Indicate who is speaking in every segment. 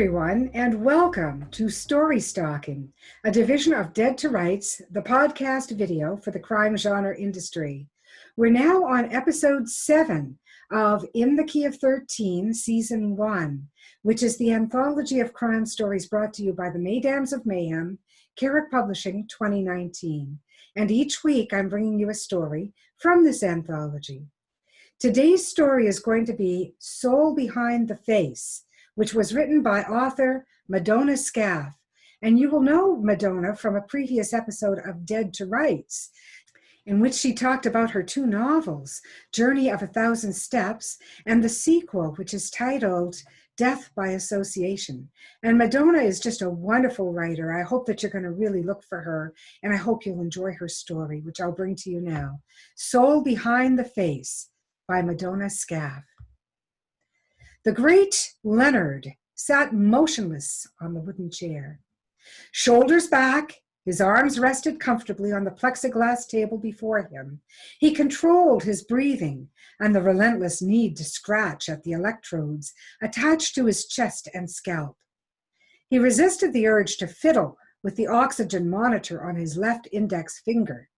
Speaker 1: everyone, and welcome to Story Stalking, a division of Dead to Rights, the podcast video for the crime genre industry. We're now on episode 7 of In the Key of 13, season 1, which is the anthology of crime stories brought to you by the Mesdames of Mayhem, Carrick Publishing 2019. And each week I'm bringing you a story from this anthology. Today's story is going to be Soul Behind the Face, which was written by author Madona Skaff. And you will know Madona from a previous episode of Dead to Rights, in which she talked about her 2 novels, Journey of 1,000 Steps, and the sequel, which is titled Death by Association. And Madona is just a wonderful writer. I hope that you're going to really look for her, and I hope you'll enjoy her story, which I'll bring to you now. Soul Behind the Face by Madona Skaff. The great Leonard sat motionless on the wooden chair. Shoulders back, his arms rested comfortably on the plexiglass table before him. He controlled his breathing and the relentless need to scratch at the electrodes attached to his chest and scalp. He resisted the urge to fiddle with the oxygen monitor on his left index finger.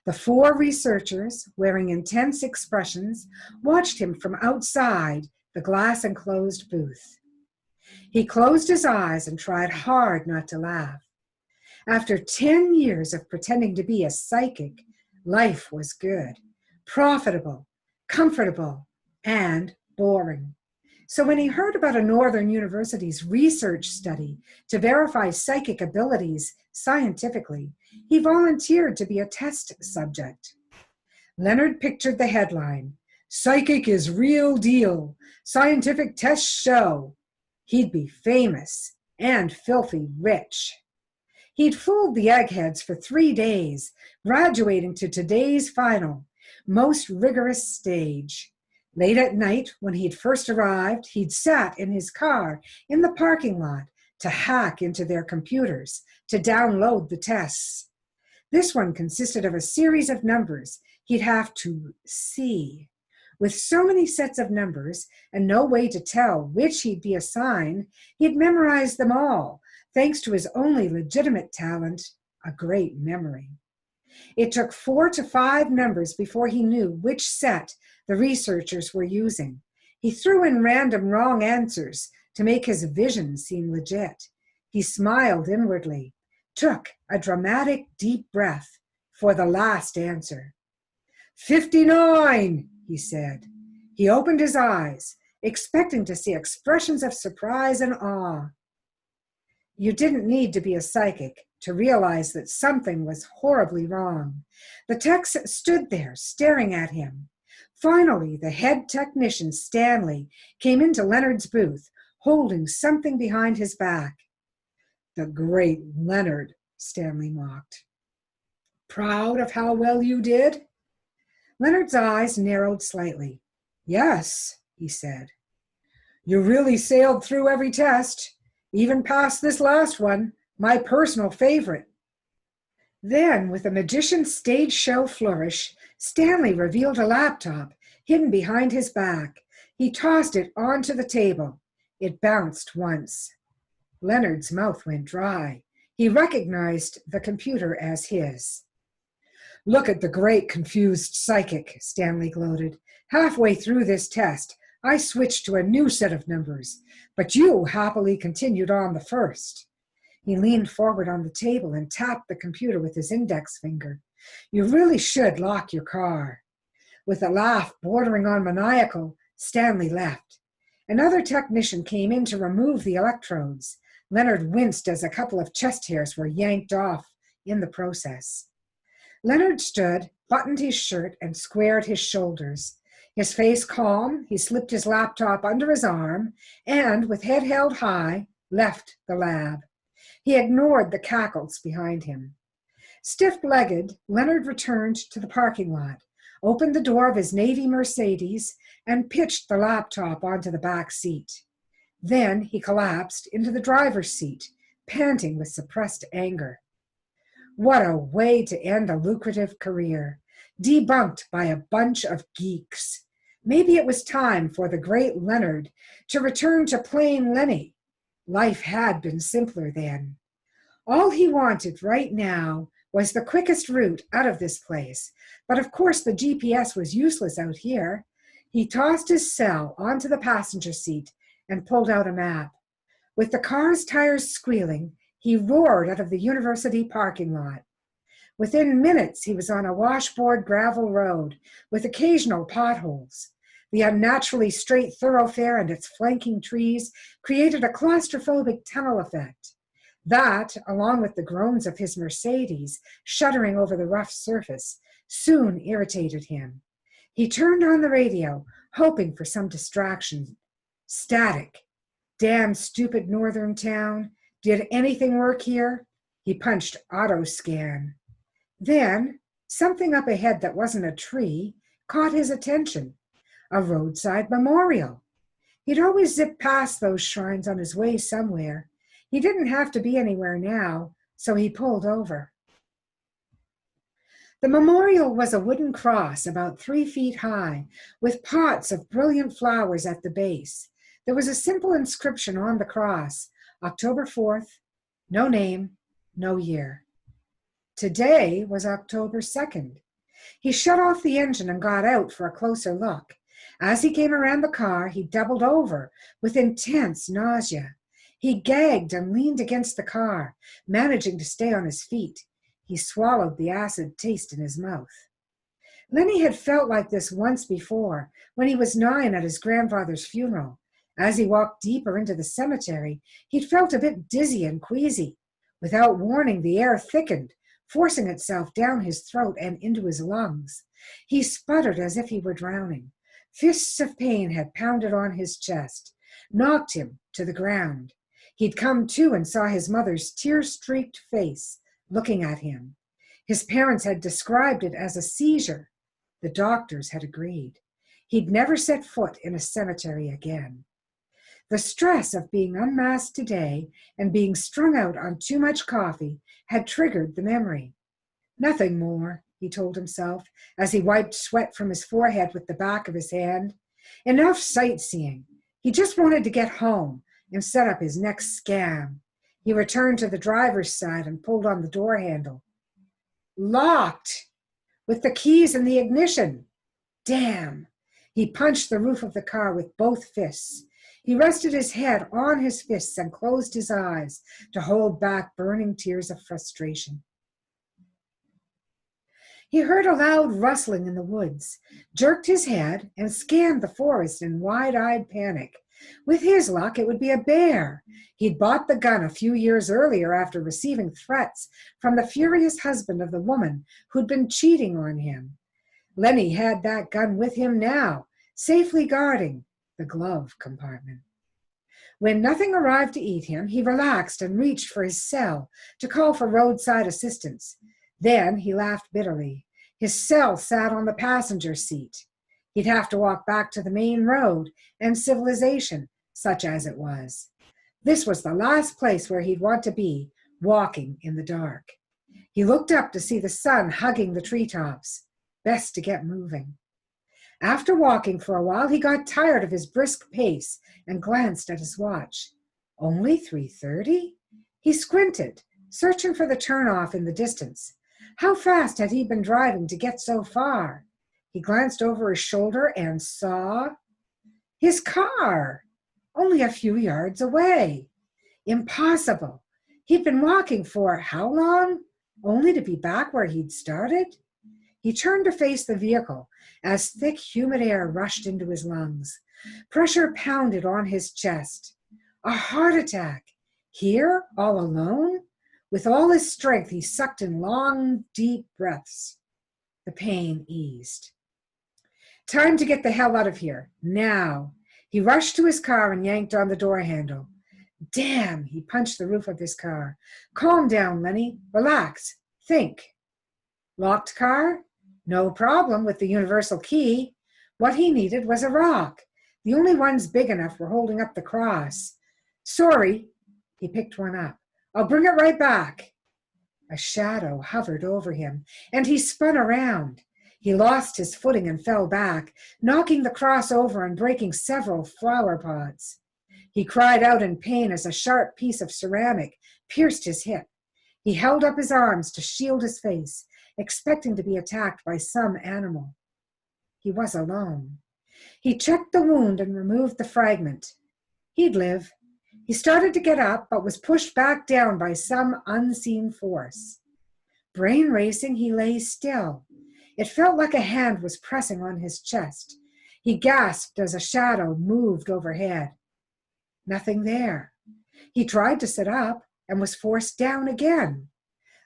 Speaker 1: The 4 researchers, wearing intense expressions, watched him from outside the glass-enclosed booth. He closed his eyes and tried hard not to laugh. After 10 years of pretending to be a psychic, life was good, profitable, comfortable, and boring. So when he heard about a Northern University's research study to verify psychic abilities scientifically, he volunteered to be a test subject. Leonard pictured the headline, "Psychic is real deal. Scientific tests show." He'd be famous and filthy rich. He'd fooled the eggheads for 3 days, graduating to today's final, most rigorous stage. Late at night, when he'd first arrived, he'd sat in his car in the parking lot to hack into their computers, to download the tests. This one consisted of a series of numbers he'd have to see. With so many sets of numbers and no way to tell which he'd be assigned, he'd memorized them all, thanks to his only legitimate talent, a great memory. It took 4 to 5 numbers before he knew which set the researchers were using. He threw in random wrong answers to make his vision seem legit. He smiled inwardly, took a dramatic deep breath for the last answer. 59! He said. He opened his eyes, expecting to see expressions of surprise and awe. You didn't need to be a psychic to realize that something was horribly wrong. The techs stood there, staring at him. Finally, the head technician, Stanley, came into Leonard's booth, holding something behind his back. "The great Leonard," Stanley mocked. "Proud of how well you did?" Leonard's eyes narrowed slightly. "Yes," he said. "You really sailed through every test, even past this last one, my personal favorite." Then, with a magician's stage show flourish, Stanley revealed a laptop hidden behind his back. He tossed it onto the table. It bounced once. Leonard's mouth went dry. He recognized the computer as his. "Look at the great confused psychic," Stanley gloated. "Halfway through this test, I switched to a new set of numbers, but you happily continued on the first." He leaned forward on the table and tapped the computer with his index finger. "You really should lock your car." With a laugh bordering on maniacal, Stanley left. Another technician came in to remove the electrodes. Leonard winced as a couple of chest hairs were yanked off in the process. Leonard stood, buttoned his shirt, and squared his shoulders. His face calm, he slipped his laptop under his arm and, with head held high, left the lab. He ignored the cackles behind him. Stiff-legged, Leonard returned to the parking lot, opened the door of his Navy Mercedes, and pitched the laptop onto the back seat. Then he collapsed into the driver's seat, panting with suppressed anger. What a way to end a lucrative career, debunked by a bunch of geeks. Maybe it was time for the great Leonard to return to plain Lenny. Life had been simpler then. All he wanted right now was the quickest route out of this place, but of course the GPS was useless out here. He tossed his cell onto the passenger seat and pulled out a map. With the car's tires squealing, he roared out of the university parking lot. Within minutes, he was on a washboard gravel road with occasional potholes. The unnaturally straight thoroughfare and its flanking trees created a claustrophobic tunnel effect. That, along with the groans of his Mercedes shuddering over the rough surface, soon irritated him. He turned on the radio, hoping for some distraction. Static. Damn stupid northern town. Did anything work here? He punched auto scan. Then, something up ahead that wasn't a tree caught his attention. A roadside memorial. He'd always zip past those shrines on his way somewhere. He didn't have to be anywhere now, so he pulled over. The memorial was a wooden cross about 3 feet high, with pots of brilliant flowers at the base. There was a simple inscription on the cross, October 4th, no name, no year. Today was October 2nd. He shut off the engine and got out for a closer look. As he came around the car, he doubled over with intense nausea. He gagged and leaned against the car, managing to stay on his feet. He swallowed the acid taste in his mouth. Lenny had felt like this once before, when he was 9 at his grandfather's funeral. As he walked deeper into the cemetery, he'd felt a bit dizzy and queasy. Without warning, the air thickened, forcing itself down his throat and into his lungs. He sputtered as if he were drowning. Fists of pain had pounded on his chest, knocked him to the ground. He'd come to and saw his mother's tear-streaked face looking at him. His parents had described it as a seizure. The doctors had agreed. He'd never set foot in a cemetery again. The stress of being unmasked today and being strung out on too much coffee had triggered the memory. Nothing more, he told himself as he wiped sweat from his forehead with the back of his hand. Enough sightseeing. He just wanted to get home and set up his next scam. He returned to the driver's side and pulled on the door handle. Locked! With the keys in the ignition. Damn! He punched the roof of the car with both fists. He rested his head on his fists and closed his eyes to hold back burning tears of frustration. He heard a loud rustling in the woods, jerked his head, and scanned the forest in wide-eyed panic. With his luck, it would be a bear. He'd bought the gun a few years earlier after receiving threats from the furious husband of the woman who'd been cheating on him. Lenny had that gun with him now, safely guarding the glove compartment. When nothing arrived to eat him, he relaxed and reached for his cell to call for roadside assistance. Then he laughed bitterly. His cell sat on the passenger seat. He'd have to walk back to the main road and civilization, such as it was. This was the last place where he'd want to be, walking in the dark. He looked up to see the sun hugging the treetops. Best to get moving. After walking for a while, he got tired of his brisk pace and glanced at his watch. Only 3:30? He squinted, searching for the turnoff in the distance. How fast had he been driving to get so far? He glanced over his shoulder and saw his car, only a few yards away. Impossible. He'd been walking for how long? Only to be back where he'd started? He turned to face the vehicle as thick, humid air rushed into his lungs. Pressure pounded on his chest. A heart attack. Here, all alone? With all his strength, he sucked in long, deep breaths. The pain eased. Time to get the hell out of here. Now. He rushed to his car and yanked on the door handle. Damn, he punched the roof of his car. Calm down, Lenny. Relax. Think. Locked car? No problem with the universal key. What he needed was a rock. The only ones big enough for holding up the cross. Sorry. He picked one up. I'll bring it right back. A shadow hovered over him, and he spun around. He lost his footing and fell back, knocking the cross over and breaking several flower pots. He cried out in pain as a sharp piece of ceramic pierced his hip. He held up his arms to shield his face, expecting to be attacked by some animal. He was alone. He checked the wound and removed the fragment. He'd live. He started to get up, but was pushed back down by some unseen force. Brain racing, he lay still. It felt like a hand was pressing on his chest. He gasped as a shadow moved overhead. Nothing there. He tried to sit up and was forced down again,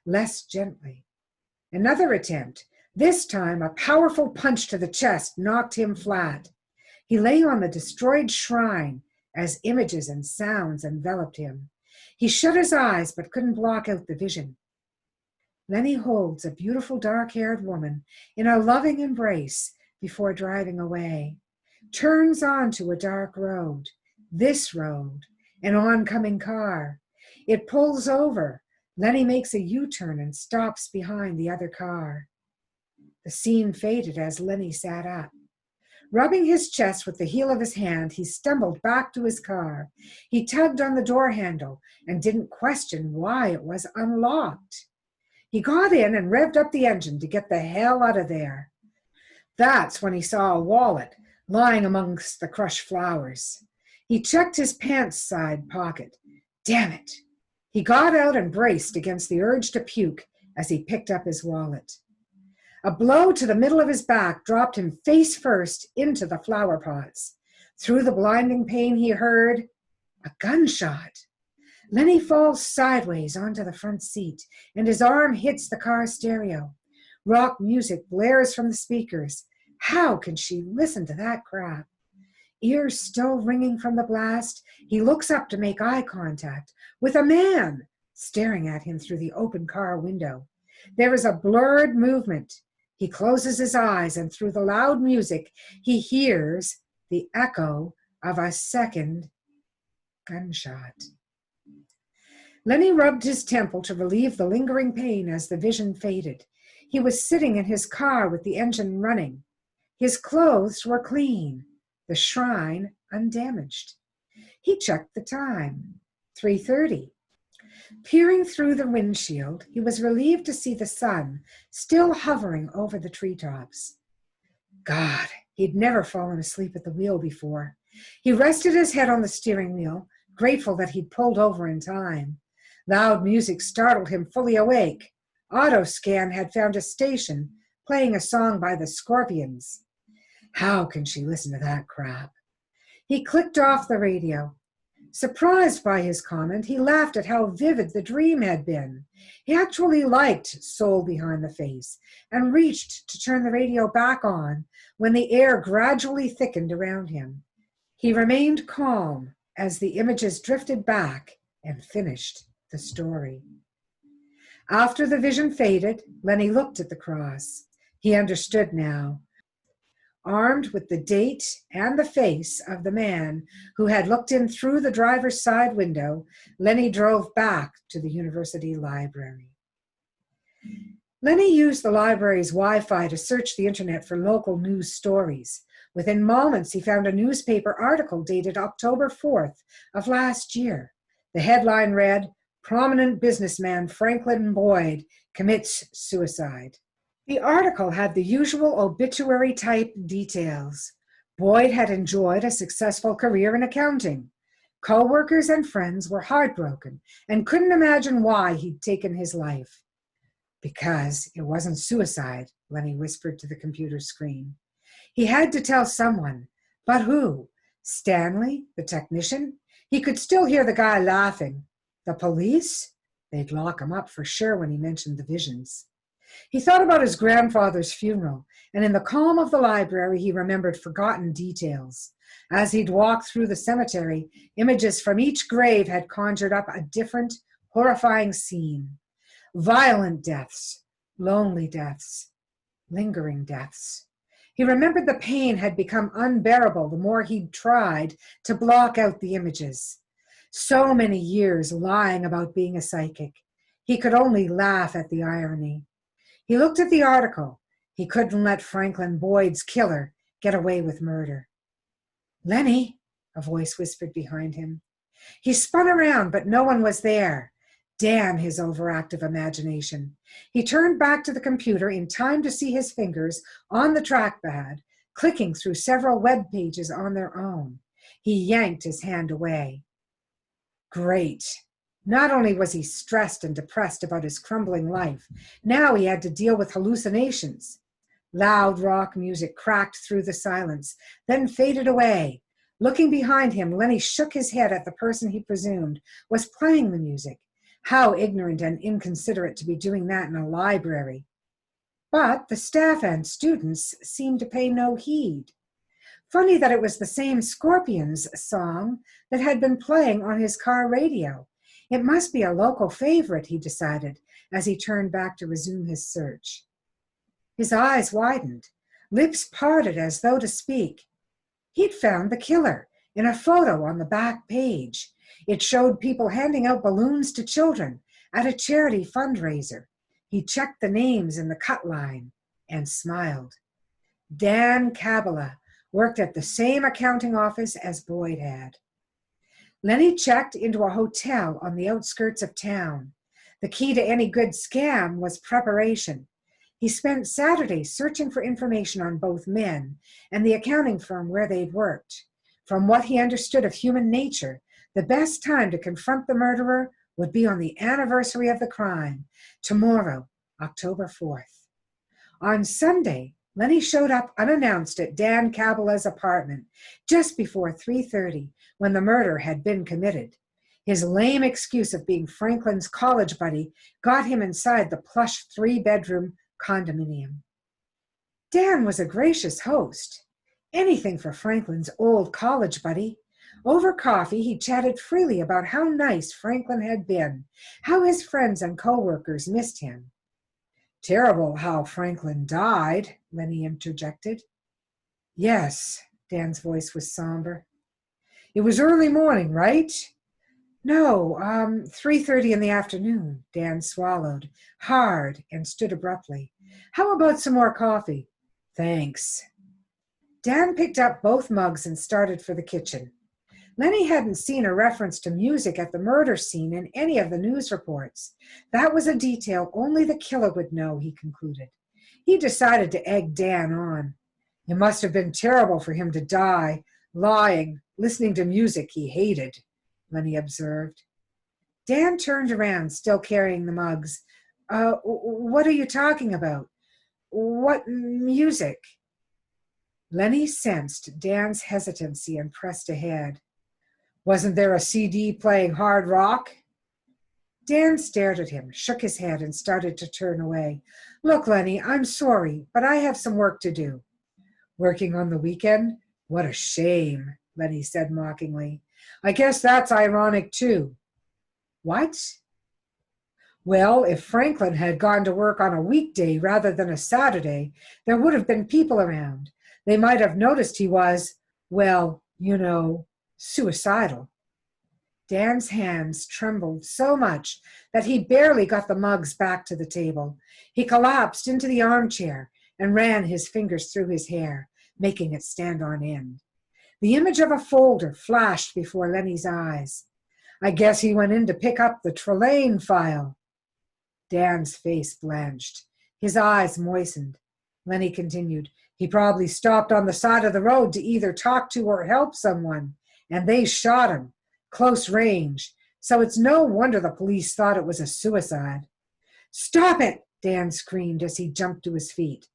Speaker 1: less gently. Another attempt. This time, a powerful punch to the chest knocked him flat. He lay on the destroyed shrine as images and sounds enveloped him. He shut his eyes but couldn't block out the vision. Lenny holds a beautiful dark-haired woman in a loving embrace before driving away. Turns onto a dark road. This road, an oncoming car. It pulls over. Lenny makes a U-turn and stops behind the other car. The scene faded as Lenny sat up. Rubbing his chest with the heel of his hand, he stumbled back to his car. He tugged on the door handle and didn't question why it was unlocked. He got in and revved up the engine to get the hell out of there. That's when he saw a wallet lying amongst the crushed flowers. He checked his pants side pocket. Damn it. He got out and braced against the urge to puke as he picked up his wallet. A blow to the middle of his back dropped him face first into the flower pots. Through the blinding pain he heard a gunshot. Lenny falls sideways onto the front seat, and his arm hits the car stereo. Rock music blares from the speakers. How can she listen to that crap? Ears still ringing from the blast, he looks up to make eye contact with a man staring at him through the open car window. There is a blurred movement. He closes his eyes, and through the loud music, he hears the echo of a second gunshot. Lenny rubbed his temple to relieve the lingering pain as the vision faded. He was sitting in his car with the engine running. His clothes were clean, the shrine undamaged. He checked the time, 3:30. Peering through the windshield, he was relieved to see the sun still hovering over the treetops. God, he'd never fallen asleep at the wheel before. He rested his head on the steering wheel, grateful that he'd pulled over in time. Loud music startled him fully awake. Autoscan had found a station playing a song by the Scorpions. How can she listen to that crap? He clicked off the radio. Surprised by his comment, he laughed at how vivid the dream had been. He actually liked Soul Behind the Face and reached to turn the radio back on when the air gradually thickened around him. He remained calm as the images drifted back and finished the story. After the vision faded, Lenny looked at the cross. He understood now. Armed with the date and the face of the man who had looked in through the driver's side window, Lenny drove back to the university library. Lenny used the library's Wi-Fi to search the internet for local news stories. Within moments, he found a newspaper article dated October 4th of last year. The headline read, "Prominent businessman Franklin Boyd commits suicide." The article had the usual obituary-type details. Boyd had enjoyed a successful career in accounting. Co-workers and friends were heartbroken and couldn't imagine why he'd taken his life. Because it wasn't suicide, Lenny whispered to the computer screen. He had to tell someone, but who? Stanley, the technician? He could still hear the guy laughing. The police? They'd lock him up for sure when he mentioned the visions. He thought about his grandfather's funeral, and in the calm of the library, he remembered forgotten details. As he'd walked through the cemetery, images from each grave had conjured up a different, horrifying scene. Violent deaths, lonely deaths, lingering deaths. He remembered the pain had become unbearable the more he'd tried to block out the images. So many years lying about being a psychic. He could only laugh at the irony. He looked at the article. He couldn't let Franklin Boyd's killer get away with murder. Lenny, a voice whispered behind him. He spun around, but no one was there. Damn his overactive imagination. He turned back to the computer in time to see his fingers on the trackpad, clicking through several web pages on their own. He yanked his hand away. Great. Not only was he stressed and depressed about his crumbling life, now he had to deal with hallucinations. Loud rock music cracked through the silence, then faded away. Looking behind him, Lenny shook his head at the person he presumed was playing the music. How ignorant and inconsiderate to be doing that in a library. But the staff and students seemed to pay no heed. Funny that it was the same Scorpions song that had been playing on his car radio. It must be a local favorite, he decided, as he turned back to resume his search. His eyes widened, lips parted as though to speak. He'd found the killer in a photo on the back page. It showed people handing out balloons to children at a charity fundraiser. He checked the names in the cut line and smiled. Dan Kabbalah worked at the same accounting office as Boyd had. Lenny checked into a hotel on the outskirts of town. The key to any good scam was preparation. He spent Saturday searching for information on both men and the accounting firm where they'd worked. From what he understood of human nature, the best time to confront the murderer would be on the anniversary of the crime, tomorrow, October 4th. On Sunday, Lenny showed up unannounced at Dan Kabbalah's apartment just before 3:30, when the murder had been committed. His lame excuse of being Franklin's college buddy got him inside the plush 3-bedroom condominium. Dan was a gracious host. Anything for Franklin's old college buddy. Over coffee, he chatted freely about how nice Franklin had been, how his friends and co-workers missed him. Terrible how Franklin died, Lenny interjected. Yes, Dan's voice was somber. It was early morning, right? No, 3:30 in the afternoon, Dan swallowed, hard, and stood abruptly. How about some more coffee? Thanks. Dan picked up both mugs and started for the kitchen. Lenny hadn't seen a reference to music at the murder scene in any of the news reports. That was a detail only the killer would know, he concluded. He decided to egg Dan on. It must have been terrible for him to die, lying, listening to music he hated, Lenny observed. Dan turned around, still carrying the mugs. What are you talking about? What music? Lenny sensed Dan's hesitancy and pressed ahead. Wasn't there a CD playing hard rock? Dan stared at him, shook his head, and started to turn away. Look, Lenny, I'm sorry, but I have some work to do. Working on the weekend? What a shame, Lenny said mockingly. I guess that's ironic, too. What? Well, if Franklin had gone to work on a weekday rather than a Saturday, there would have been people around. They might have noticed he was, well, suicidal. Dan's hands trembled so much that he barely got the mugs back to the table. He collapsed into the armchair and ran his fingers through his hair, making it stand on end. The image of a folder flashed before Lenny's eyes. I guess he went in to pick up the Trelane file. Dan's face blanched. His eyes moistened. Lenny continued, he probably stopped on the side of the road to either talk to or help someone, and they shot him, close range, so it's no wonder the police thought it was a suicide. Stop it, Dan screamed as he jumped to his feet.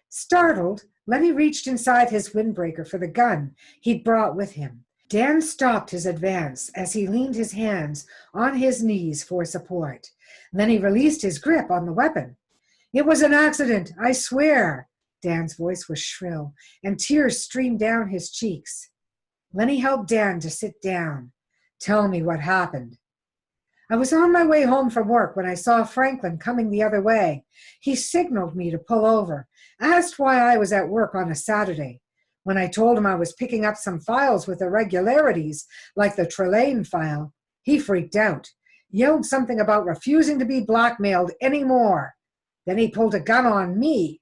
Speaker 1: Startled, Lenny reached inside his windbreaker for the gun he'd brought with him. Dan stopped his advance as he leaned his hands on his knees for support. Lenny released his grip on the weapon. It was an accident, I swear. Dan's voice was shrill, and tears streamed down his cheeks. Lenny helped Dan to sit down. Tell me what happened. I was on my way home from work when I saw Franklin coming the other way. He signaled me to pull over, asked why I was at work on a Saturday. When I told him I was picking up some files with irregularities, like the Trelane file, he freaked out, yelled something about refusing to be blackmailed anymore. Then he pulled a gun on me.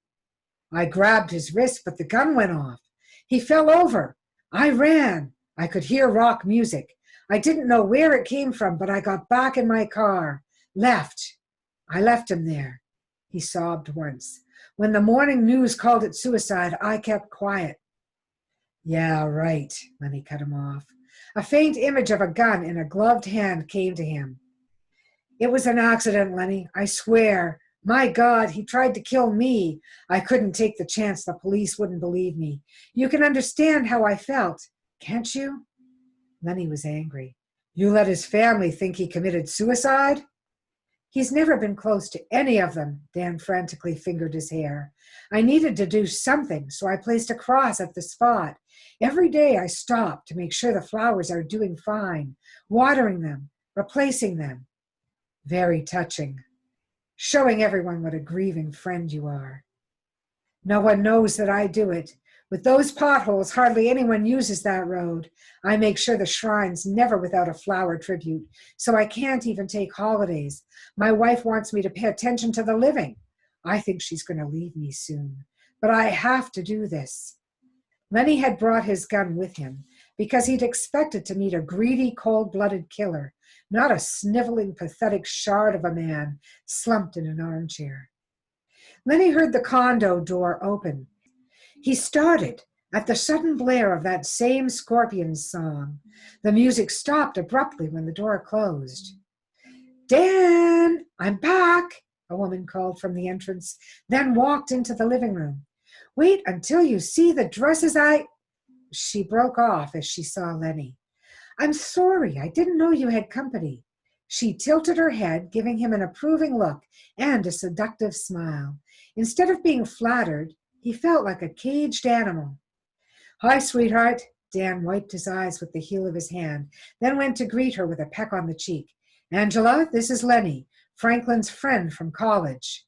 Speaker 1: I grabbed his wrist, but the gun went off. He fell over. I ran. I could hear rock music. I didn't know where it came from, but I got back in my car. Left. I left him there. He sobbed once. When the morning news called it suicide, I kept quiet. Yeah, right, Lenny cut him off. A faint image of a gun in a gloved hand came to him. It was an accident, Lenny, I swear. My God, he tried to kill me. I couldn't take the chance the police wouldn't believe me. You can understand how I felt, can't you? Lenny was angry. You let his family think he committed suicide? He's never been close to any of them, Dan frantically fingered his hair. I needed to do something, so I placed a cross at the spot. Every day I stop to make sure the flowers are doing fine, watering them, replacing them. Very touching. Showing everyone what a grieving friend you are. No one knows that I do it. With those potholes, hardly anyone uses that road. I make sure the shrine's never without a flower tribute, so I can't even take holidays. My wife wants me to pay attention to the living. I think she's going to leave me soon. But I have to do this. Lenny had brought his gun with him because he'd expected to meet a greedy, cold-blooded killer, not a sniveling, pathetic shard of a man slumped in an armchair. Lenny heard the condo door open. He started at the sudden blare of that same Scorpions song. The music stopped abruptly when the door closed. Dan, I'm back, a woman called from the entrance, then walked into the living room. Wait until you see the dresses She broke off as she saw Lenny. I'm sorry, I didn't know you had company. She tilted her head, giving him an approving look and a seductive smile. Instead of being flattered, he felt like a caged animal. Hi, sweetheart. Dan wiped his eyes with the heel of his hand, then went to greet her with a peck on the cheek. Angela, this is Lenny, Franklin's friend from college.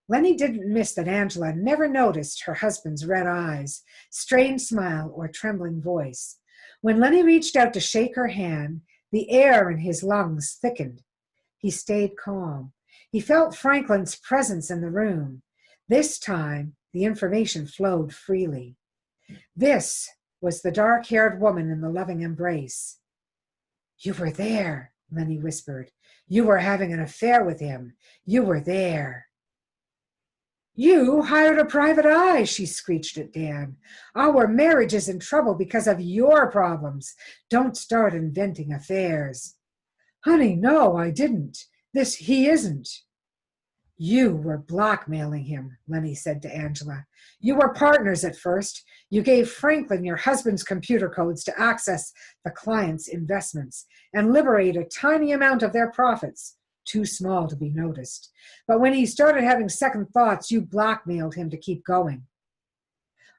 Speaker 1: Lenny didn't miss that Angela never noticed her husband's red eyes, strained smile, or trembling voice. When Lenny reached out to shake her hand, the air in his lungs thickened. He stayed calm. He felt Franklin's presence in the room. This time, the information flowed freely. This was the dark-haired woman in the loving embrace. You were there, Lenny whispered. You were having an affair with him. You were there. You hired a private eye, she screeched at Dan. Our marriage is in trouble because of your problems. Don't start inventing affairs. Honey, no, I didn't. He isn't. You were blackmailing him, Lenny said to Angela. You were partners at first. You gave Franklin your husband's computer codes to access the client's investments and liberate a tiny amount of their profits, too small to be noticed. But when he started having second thoughts, you blackmailed him to keep going.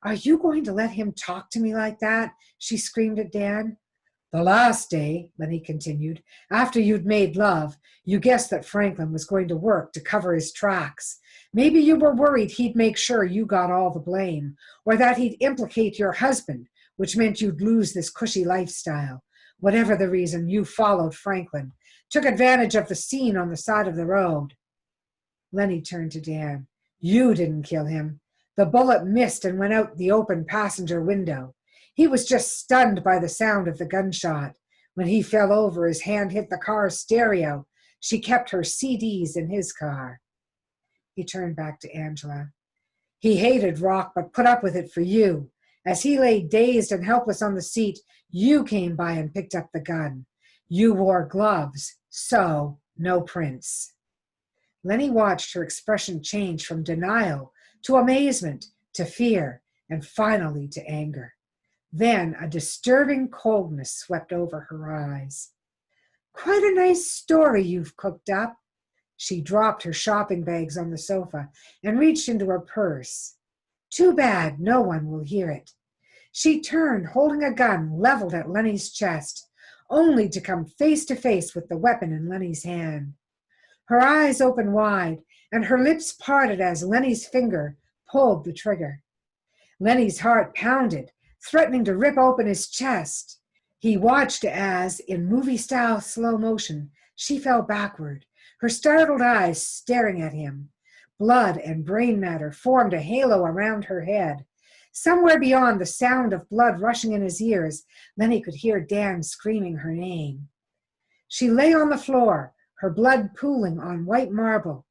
Speaker 1: Are you going to let him talk to me like that? She screamed at Dan. The last day, Lenny continued, after you'd made love, you guessed that Franklin was going to work to cover his tracks. Maybe you were worried he'd make sure you got all the blame, or that he'd implicate your husband, which meant you'd lose this cushy lifestyle. Whatever the reason, you followed Franklin, took advantage of the scene on the side of the road. Lenny turned to Dan. You didn't kill him. The bullet missed and went out the open passenger window. He was just stunned by the sound of the gunshot. When he fell over, his hand hit the car's stereo. She kept her CDs in his car. He turned back to Angela. He hated rock, but put up with it for you. As he lay dazed and helpless on the seat, you came by and picked up the gun. You wore gloves, so no prints. Lenny watched her expression change from denial to amazement to fear and finally to anger. Then a disturbing coldness swept over her eyes. Quite a nice story you've cooked up. She dropped her shopping bags on the sofa and reached into her purse. Too bad no one will hear it. She turned, holding a gun leveled at Lenny's chest, only to come face to face with the weapon in Lenny's hand. Her eyes opened wide, and her lips parted as Lenny's finger pulled the trigger. Lenny's heart pounded, threatening to rip open his chest. He watched as, in movie-style slow motion, she fell backward, her startled eyes staring at him. Blood and brain matter formed a halo around her head. Somewhere beyond the sound of blood rushing in his ears, Lenny could hear Dan screaming her name. She lay on the floor, her blood pooling on white marble.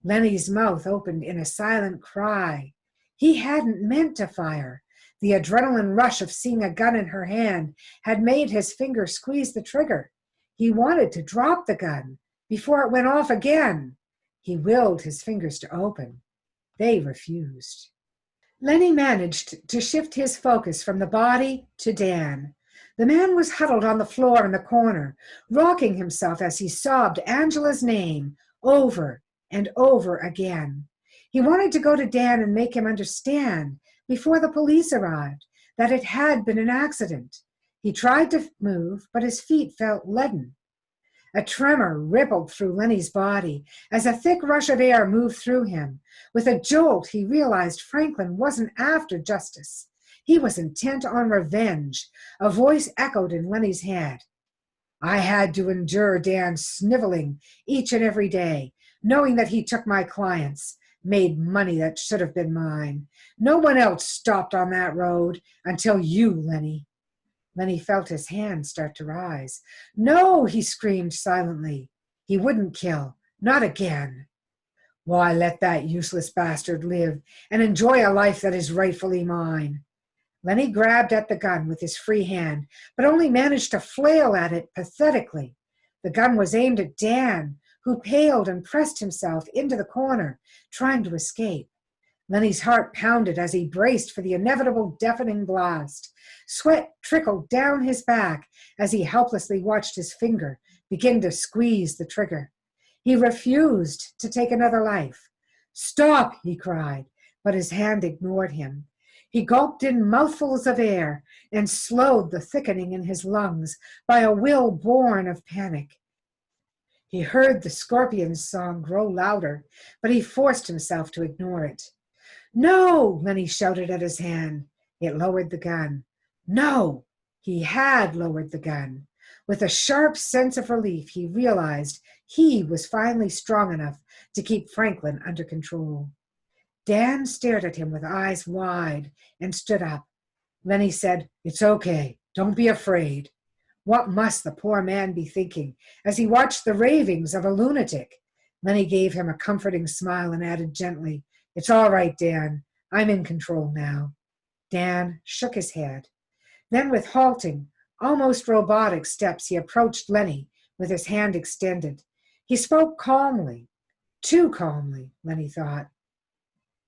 Speaker 1: Lenny's mouth opened in a silent cry. He hadn't meant to fire. The adrenaline rush of seeing a gun in her hand had made his finger squeeze the trigger. He wanted to drop the gun before it went off again. He willed his fingers to open. They refused. Lenny managed to shift his focus from the body to Dan. The man was huddled on the floor in the corner, rocking himself as he sobbed Angela's name over and over again. He wanted to go to Dan and make him understand, before the police arrived, that it had been an accident. He tried to move, but his feet felt leaden. A tremor rippled through Lenny's body as a thick rush of air moved through him. With a jolt, he realized Franklin wasn't after justice. He was intent on revenge. A voice echoed in Lenny's head. I had to endure Dan's sniveling each and every day, knowing that he took my clients, made money that should have been mine. No one else stopped on that road until you, Lenny. Lenny felt his hand start to rise. No, he screamed silently. He wouldn't kill. Not again. Why let that useless bastard live and enjoy a life that is rightfully mine? Lenny grabbed at the gun with his free hand, but only managed to flail at it pathetically. The gun was aimed at Dan, who paled and pressed himself into the corner, trying to escape. Lenny's heart pounded as he braced for the inevitable deafening blast. Sweat trickled down his back as he helplessly watched his finger begin to squeeze the trigger. He refused to take another life. Stop, he cried, but his hand ignored him. He gulped in mouthfuls of air and slowed the thickening in his lungs by a will born of panic. He heard the Scorpions' song grow louder, but he forced himself to ignore it. No, Lenny shouted at his hand. It lowered the gun. No, he had lowered the gun. With a sharp sense of relief, he realized he was finally strong enough to keep Franklin under control. Dan stared at him with eyes wide and stood up. Lenny said, It's okay. Don't be afraid. What must the poor man be thinking as he watched the ravings of a lunatic? Lenny gave him a comforting smile and added gently, It's all right, Dan. I'm in control now. Dan shook his head. Then with halting, almost robotic steps, he approached Lenny with his hand extended. He spoke calmly, too calmly, Lenny thought.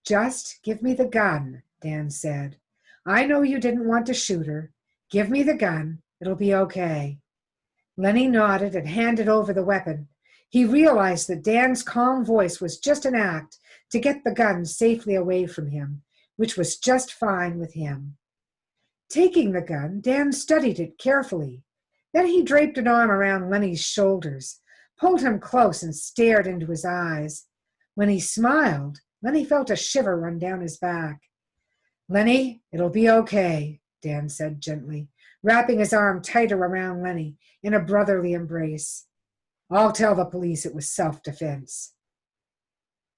Speaker 1: Just give me the gun, Dan said. I know you didn't want to shoot her. Give me the gun. It'll be okay. Lenny nodded and handed over the weapon. He realized that Dan's calm voice was just an act to get the gun safely away from him, which was just fine with him. Taking the gun, Dan studied it carefully. Then he draped an arm around Lenny's shoulders, pulled him close and stared into his eyes. When he smiled, Lenny felt a shiver run down his back. Lenny, it'll be okay, Dan said gently, wrapping his arm tighter around Lenny in a brotherly embrace. I'll tell the police it was self-defense.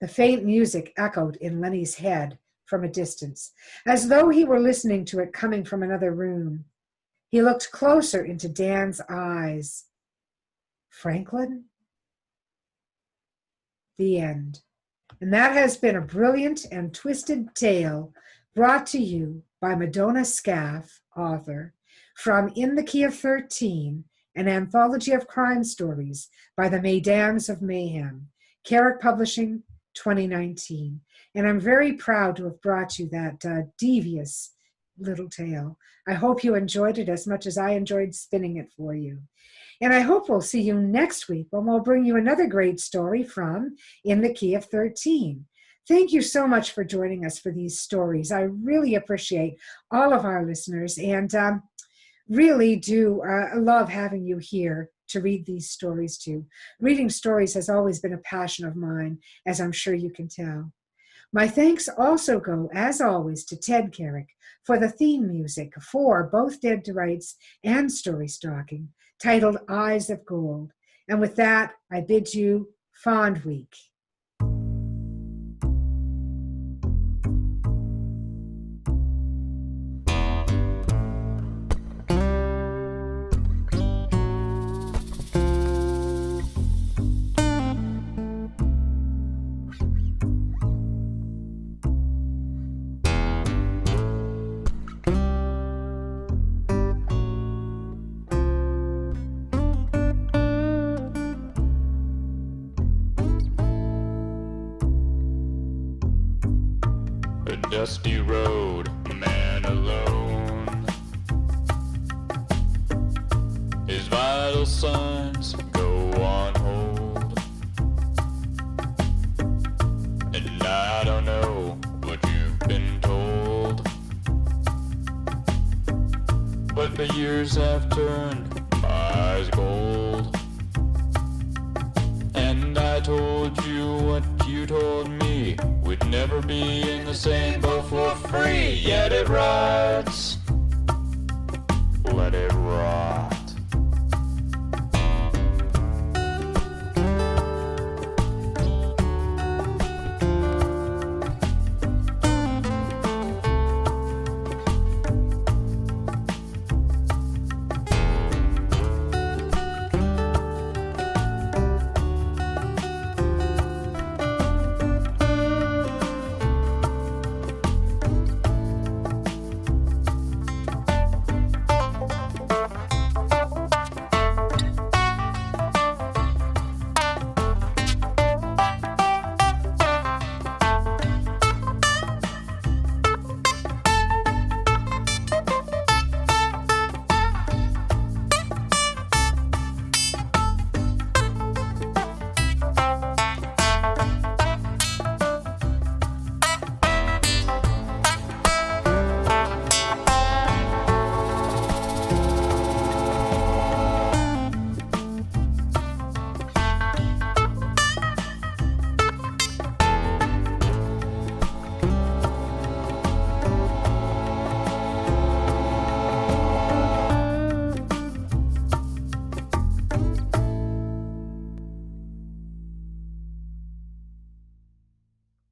Speaker 1: The faint music echoed in Lenny's head from a distance, as though he were listening to it coming from another room. He looked closer into Dan's eyes. Franklin? The end. And that has been a brilliant and twisted tale brought to you by Madona Skaff, author, from In the Key of 13, an anthology of crime stories by the Mesdames of Mayhem, Carrick Publishing, 2019. And I'm very proud to have brought you that devious little tale. I hope you enjoyed it as much as I enjoyed spinning it for you. And I hope we'll see you next week when we'll bring you another great story from In the Key of 13. Thank you so much for joining us for these stories. I really appreciate all of our listeners and really do love having you here to read these stories too. Reading stories has always been a passion of mine, as I'm sure you can tell. My thanks also go, as always, to Ted Carrick for the theme music for both Dead to Rights and Story Stalking, titled Eyes of Gold. And with that, I bid you fond week.
Speaker 2: dusty road, a man alone. His vital signs go on hold, and I don't know what you've been told, but the years have turned my eyes gold. And I told you what you told me, we'd never be in the same boat for free. Yet it rides, let it ride.